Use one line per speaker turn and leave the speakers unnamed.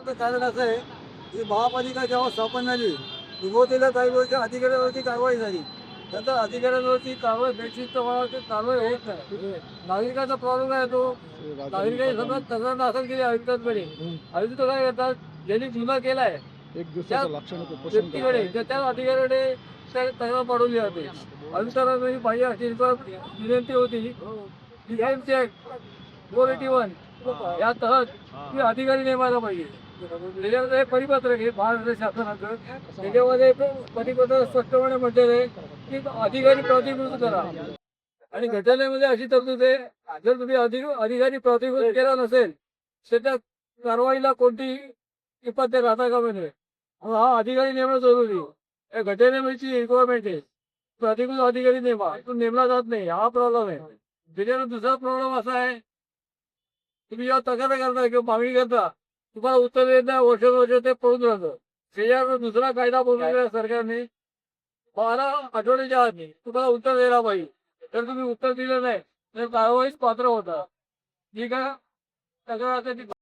फक्त कारण असं आहे की महापालिका जेव्हा स्थापन झाली सुरुवातीला काही वर्ष अधिकाऱ्यांवरती कारवाई झाली. नंतर अधिकाऱ्यांवरती कारवाई बेशिस्त ते कारवाई होत नाही. नागरिकांचा प्रॉब्लेम काय येतो, नागरिकांनी सगळं तक्रार दाखल केली आयुक्तांकडे. आयुक्त काय करतात, ज्यांनी गुन्हा केलाय त्या व्यक्तीकडे त्या अधिकाऱ्याकडे त्या तक्रार पाठवली जाते. आयुक्तांना पाहिजे अशी विनंती होती की एमसी ऍक्ट 481 या तहत ती अधिकारी नेमायला पाहिजे. त्याच्यामध्ये परिपत्रक आहे महाराष्ट्र शासनाचं, त्याच्यामध्ये परिपत्रक स्पष्टपणे म्हटलेलं आहे की अधिकारी प्रतिकृत करा. आणि घटनेमध्ये अशी तरतूद आहे, जर तुम्ही अधिकारी प्रतिकृत केला नसेल तर त्या कारवाईला कोणती किंमत राहता कामा नये. हा अधिकारी नेमणं जरुरी आहे. या घटनेची रिक्वायरमेंट आहे. प्रतिकृत अधिकारी नेमा, तो नेमला जात नाही, हा प्रॉब्लेम आहे. त्याच्यावर दुसरा प्रॉब्लेम असा आहे, तुम्ही जेव्हा तक्रार करता किंवा मागणी करता तुम्हाला उत्तर देत नाही, वर्ष ते पळून राहतं. त्याच्यावर दुसरा कायदा बनवलेला सरकारने 12 आठवड्याच्या आत तुम्हाला उत्तर द्यायला पाहिजे. तर तुम्ही उत्तर दिलं नाही तर कारवाईच पात्र होता. ठीक आहे, तक्रार